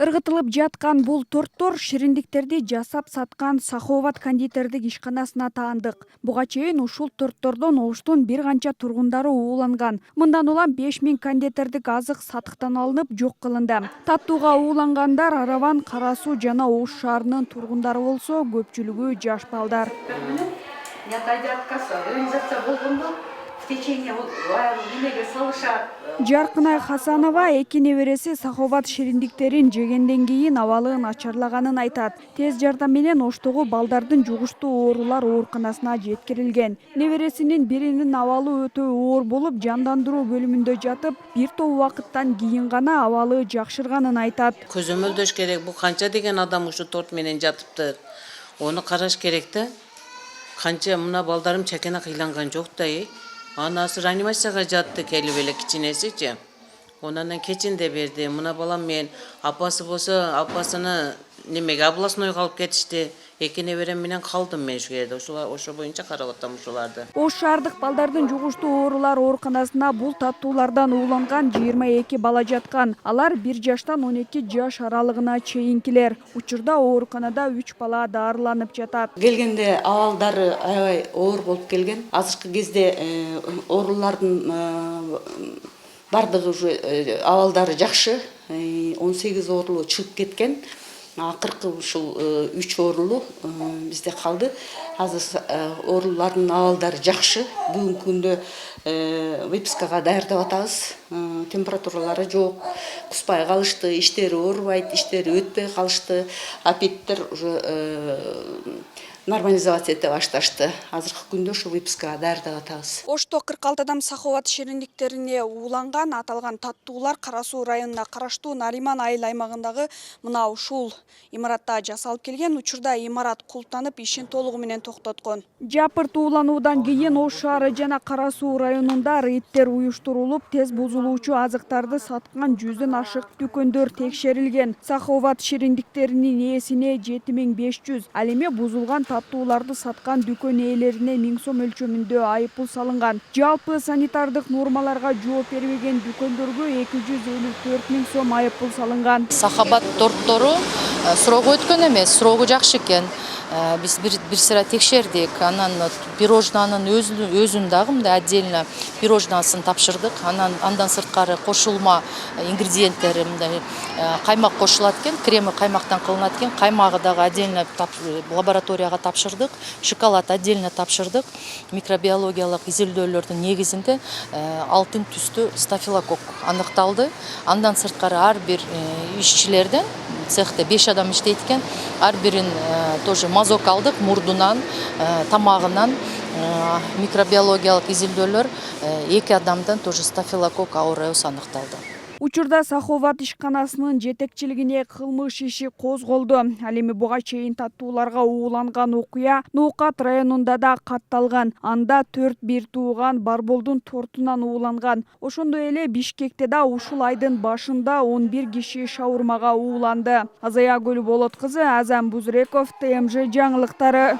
Ыргытылып жаткан бул торттор шириндиктерди жасап саткан Саховат кондитердик ишканасына таандык. Буга чейин ушул торттордон Оштун бир канча тургундары ууланган. Мындан улам 5000 кондитердик азык сатыктан алынып жок кылынды. Таттууга уулангандар Араван, Кара Суу жана Ош шаарынын тургундары болсо, көпчүлүгү жаш балдар. В течение немеге салышат. Жаркынай Хасанова эки небереси Саховат шириндиктерин жегенден кийин абалын ачарлаганын айтат. Тез жардам менен Оштогу балдардын жугуштуу оорулар ооруканасына жеткирилген. Небересинин биринин абалы өтө оор болуп, жандандыруу бөлүмүндө жатып, бир топ убакыттан кийин гана абалы жакшырганын айтат. Көзөмөлдөш керек. Бу канча деген адам ушу торт менен жатыптыр. Оны караш керек да. Канча мына балдарым чакена кыйланган жок да. Анасы реанимацияга жатты, келип эле кичинесичи. Онан кечинде берди. Мына балам мен апасы болсо, апасыны немеге областнойго алып кетишти. Эки неберем менен калдым мен ушул жерде. Ошо боюнча карап атам ушуларды. Ош шаардык балдардын жугуштуу оорулар ооруканасына бул таттуулардан ууланган 22 бала жаткан. Алар 1 жаштан 12 жаш аралыгына чейинкилер. Учурда ооруканада 3 бала дарыланып жатат. Келгенде абалдары аябай оор болуп келген. Азыркы кезде оорулардын бардыгы уже абалдары жакшы. 18 оорулуу чыгып кеткен. Акыркы ушул 3 оорулуу бизде калды. Азыр оорулардын абалдары жакшы. Бүгүнкү күндө выпискага даярдап атабыз. Температуралары жок, куспай калышты, иштери оорубайт, иштери өтпөй калышты. Аппетиттер уже нормализация эте башташты. Азыркы күндө ушу выпискага даярдап атабыз. Ошто 46 адам Саховат шириндиктерине ууланган. Аталган таттуулар Кара Суу районуна караштуу Нариман айыл аймагындагы мына ушул имаратта жасалып келген. Учурда имарат култанып, ишин толугу менен токтоткон. Жапырт уулануудан кийин Ош шаары жана Кара Суу районунда рейдтер уюштурулуп, тез бузулуучу азыктарды саткан 100дөн ашык дүкөндөр текшерилген. Саховат шириндиктеринин ээсине 7500, ал эми бузулган таттууларды саткан дүкөн ээлерине 1000 сом өлчөмүндө айыппул салынган. Жалпы санитардык нормаларга жооп бербеген дүкөндөргө 254 000 сом айыппул салынган. Саховат торттору срогу өткөн эмес, срогу жакшы экен. Биз бир сыра текшердик. Анан пирожнанын өзүн дагы мындай отдельно пирожнасын тапшырдык. Андан сырткары кошулма ингредиенттери мындай каймак кошулат экен, креми каймактан кылынат экен. Каймагы дагы отдельно лабораторияга тапшырдык. Шоколад отдельно тапшырдык. Микробиологиялык изилдөөлөрдүн негизинде алтын түстүү стафилококк аныкталды. Андан сырткары ар бир ишчилерден цехте 5 адам иштейт экен. Ар бирин тоже мазок алдык, мурдунан, тамагынан микробиологиялык изилдөөлөр 2 адамдан тоже стафилококк ауруусу аныкталды. Учурда Саховат ишканасынын жетекчилигине кылмыш иши козголду. Ал эми буга чейин таттууларга ууланган окуя Ноокат районунда да катталган. Анда 4 бир тууган Барболдун тортунан ууланган. Ошондой эле Бишкекте да ушул айдын башында 11 киши шаурмага ууланды. Азая Гөлболот кызы, Азам Бузреков, ТМЖ жаңылыктары.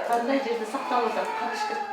Кандай жерде сакталып атат?